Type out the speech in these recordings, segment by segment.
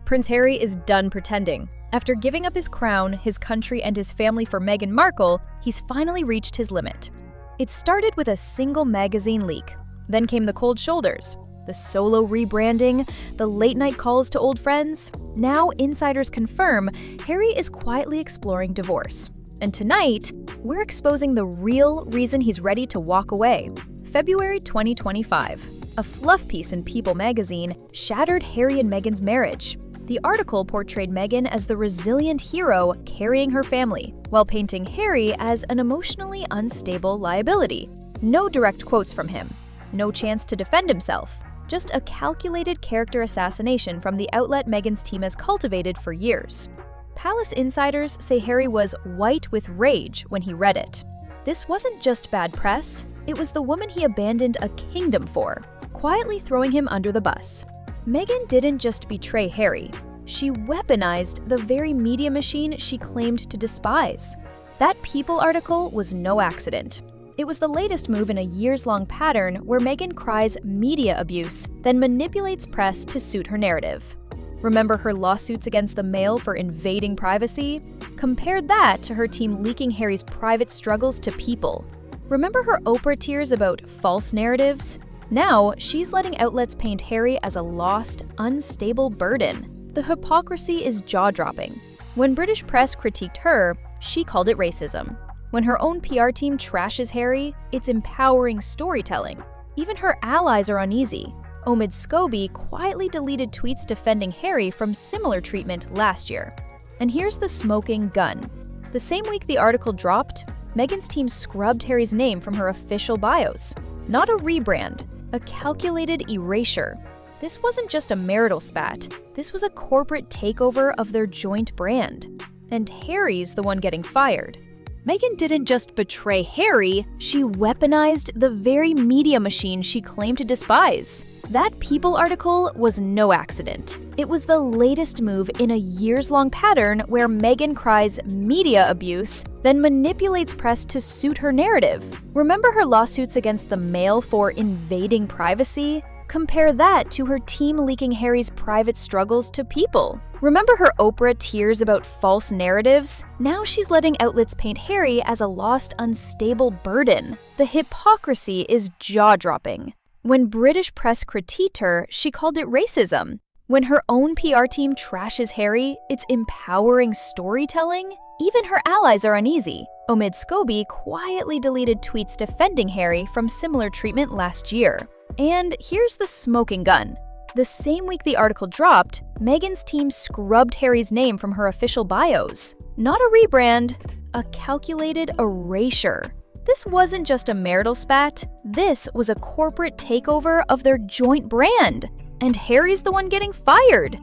Prince Harry is done pretending. After giving up his crown, his country, and his family for Meghan Markle, he's finally reached his limit. It started with a single magazine leak. Then came the cold shoulders, the solo rebranding, the late-night calls to old friends. Now insiders confirm Harry is quietly exploring divorce. And tonight, we're exposing the real reason he's ready to walk away. February 2025. A fluff piece in People magazine shattered Harry and Meghan's marriage. The article portrayed Meghan as the resilient hero carrying her family, while painting Harry as an emotionally unstable liability. No direct quotes from him. No chance to defend himself. Just a calculated character assassination from the outlet Meghan's team has cultivated for years. Palace insiders say Harry was white with rage when he read it. This wasn't just bad press, it was the woman he abandoned a kingdom for, quietly throwing him under the bus. Meghan didn't just betray Harry, she weaponized the very media machine she claimed to despise. That People article was no accident. It was the latest move in a years-long pattern where Meghan cries media abuse, then manipulates press to suit her narrative. Remember her lawsuits against the Mail for invading privacy? Compare that to her team leaking Harry's private struggles to People. Remember her Oprah tears about false narratives? Now, she's letting outlets paint Harry as a lost, unstable burden. The hypocrisy is jaw-dropping. When British press critiqued her, she called it racism. When her own PR team trashes Harry, it's empowering storytelling. Even her allies are uneasy. Omid Scobie quietly deleted tweets defending Harry from similar treatment last year. And here's the smoking gun. The same week the article dropped, Meghan's team scrubbed Harry's name from her official bios. Not a rebrand, a calculated erasure. This wasn't just a marital spat, this was a corporate takeover of their joint brand. And Harry's the one getting fired. Meghan didn't just betray Harry, she weaponized the very media machine she claimed to despise. That People article was no accident. It was the latest move in a years-long pattern where Meghan cries media abuse, then manipulates press to suit her narrative. Remember her lawsuits against the Mail for invading privacy? Compare that to her team leaking Harry's private struggles to People. Remember her Oprah tears about false narratives? Now she's letting outlets paint Harry as a lost, unstable burden. The hypocrisy is jaw-dropping. When British press critiqued her, she called it racism. When her own PR team trashes Harry, it's empowering storytelling. Even her allies are uneasy. Omid Scobie quietly deleted tweets defending Harry from similar treatment last year. And here's the smoking gun. The same week the article dropped, Meghan's team scrubbed Harry's name from her official bios. Not a rebrand, a calculated erasure. This wasn't just a marital spat, this was a corporate takeover of their joint brand. And Harry's the one getting fired.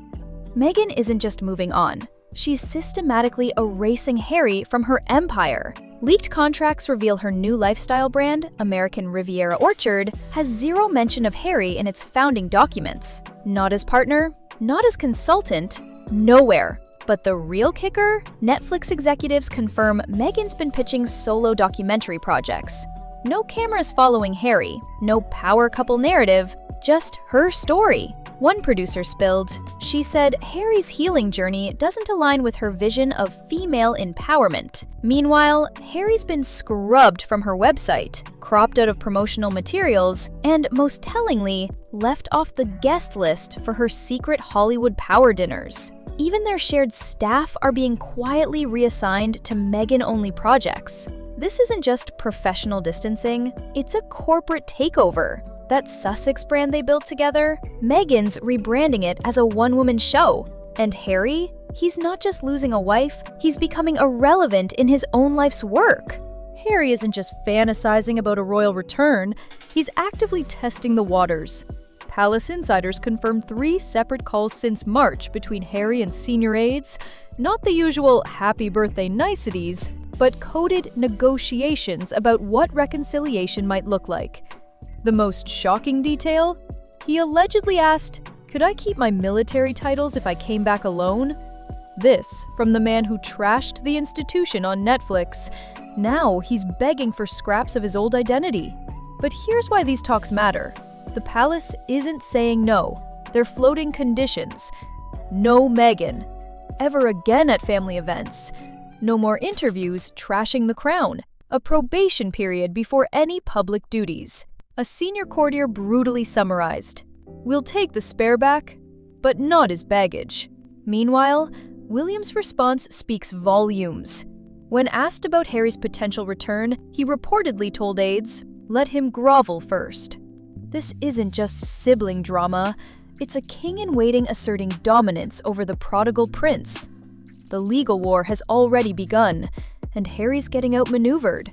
Meghan isn't just moving on. She's systematically erasing Harry from her empire. Leaked contracts reveal her new lifestyle brand, American Riviera Orchard, has zero mention of Harry in its founding documents. Not as partner, not as consultant, nowhere. But the real kicker? Netflix executives confirm Meghan's been pitching solo documentary projects. No cameras following Harry, no power couple narrative, just her story. One producer spilled, she said Harry's healing journey doesn't align with her vision of female empowerment. Meanwhile, Harry's been scrubbed from her website, cropped out of promotional materials, and most tellingly, left off the guest list for her secret Hollywood power dinners. Even their shared staff are being quietly reassigned to Meghan-only projects. This isn't just professional distancing, it's a corporate takeover. That Sussex brand they built together, Meghan's rebranding it as a one-woman show. And Harry? He's not just losing a wife, he's becoming irrelevant in his own life's work. Harry isn't just fantasizing about a royal return, he's actively testing the waters. Palace insiders confirmed 3 separate calls since March between Harry and senior aides, not the usual happy birthday niceties, but coded negotiations about what reconciliation might look like. The most shocking detail? He allegedly asked, "Could I keep my military titles if I came back alone?" This from the man who trashed the institution on Netflix. Now he's begging for scraps of his old identity. But here's why these talks matter. The palace isn't saying no. They're floating conditions. No Meghan ever again at family events. No more interviews trashing the crown. A probation period before any public duties. A senior courtier brutally summarized, "We'll take the spare back, but not his baggage." Meanwhile, William's response speaks volumes. When asked about Harry's potential return, he reportedly told aides, "Let him grovel first." This isn't just sibling drama, it's a king-in-waiting asserting dominance over the prodigal prince. The legal war has already begun, and Harry's getting outmaneuvered.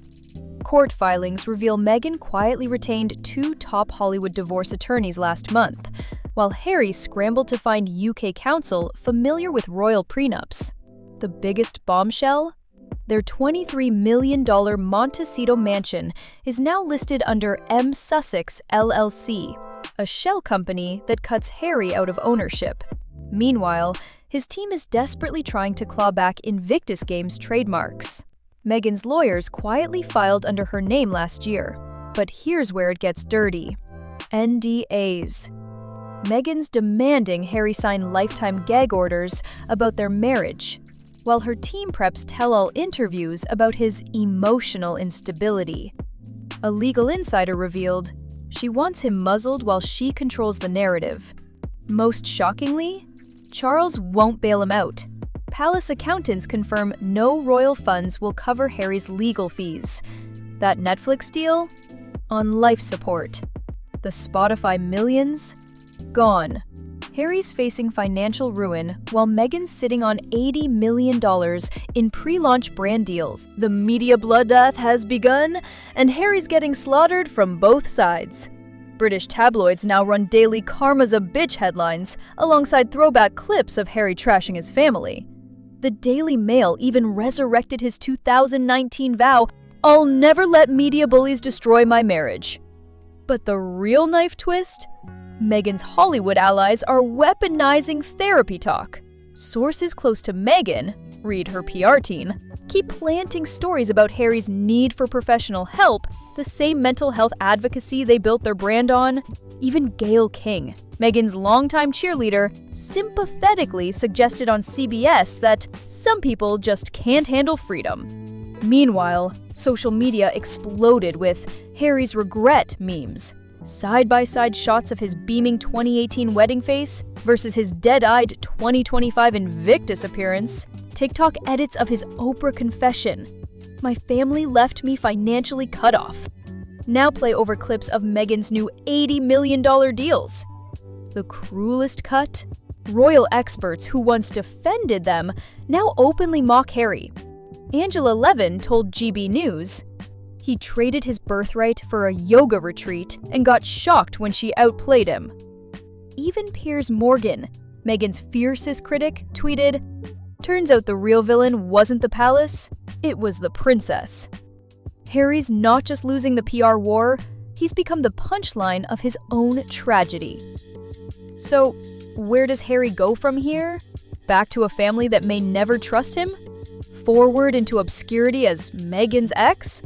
Court filings reveal Meghan quietly retained 2 top Hollywood divorce attorneys last month, while Harry scrambled to find UK counsel familiar with royal prenups. The biggest bombshell? Their $23 million Montecito mansion is now listed under M. Sussex LLC, a shell company that cuts Harry out of ownership. Meanwhile, his team is desperately trying to claw back Invictus Games trademarks. Meghan's lawyers quietly filed under her name last year. But here's where it gets dirty. NDAs. Meghan's demanding Harry sign lifetime gag orders about their marriage, while her team preps tell-all interviews about his emotional instability. A legal insider revealed she wants him muzzled while she controls the narrative. Most shockingly, Charles won't bail him out. Palace accountants confirm no royal funds will cover Harry's legal fees. That Netflix deal? On life support. The Spotify millions? Gone. Harry's facing financial ruin while Meghan's sitting on $80 million in pre-launch brand deals. The media bloodbath has begun, and Harry's getting slaughtered from both sides. British tabloids now run daily "Karma's a bitch" headlines alongside throwback clips of Harry trashing his family. The Daily Mail even resurrected his 2019 vow, "I'll never let media bullies destroy my marriage." But the real knife twist? Meghan's Hollywood allies are weaponizing therapy talk. Sources close to Meghan, read her PR team, keep planting stories about Harry's need for professional help, the same mental health advocacy they built their brand on. Even Gayle King, Meghan's longtime cheerleader, sympathetically suggested on CBS that some people just can't handle freedom. Meanwhile, social media exploded with Harry's regret memes. Side-by-side shots of his beaming 2018 wedding face versus his dead-eyed 2025 Invictus appearance. TikTok edits of his Oprah confession. "My family left me financially cut off." Now play over clips of Meghan's new $80 million deals. The cruelest cut? Royal experts who once defended them now openly mock Harry. Angela Levin told GB News, he traded his birthright for a yoga retreat and got shocked when she outplayed him. Even Piers Morgan, Meghan's fiercest critic, tweeted, "Turns out the real villain wasn't the palace, it was the princess." Harry's not just losing the PR war, he's become the punchline of his own tragedy. So, where does Harry go from here? Back to a family that may never trust him? Forward into obscurity as Meghan's ex?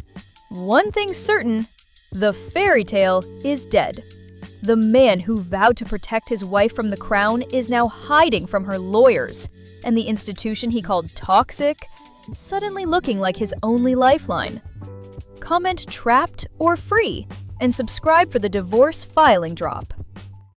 One thing's certain, the fairy tale is dead. The man who vowed to protect his wife from the crown is now hiding from her lawyers, and the institution he called toxic, suddenly looking like his only lifeline. Comment trapped or free, and subscribe for the divorce filing drop.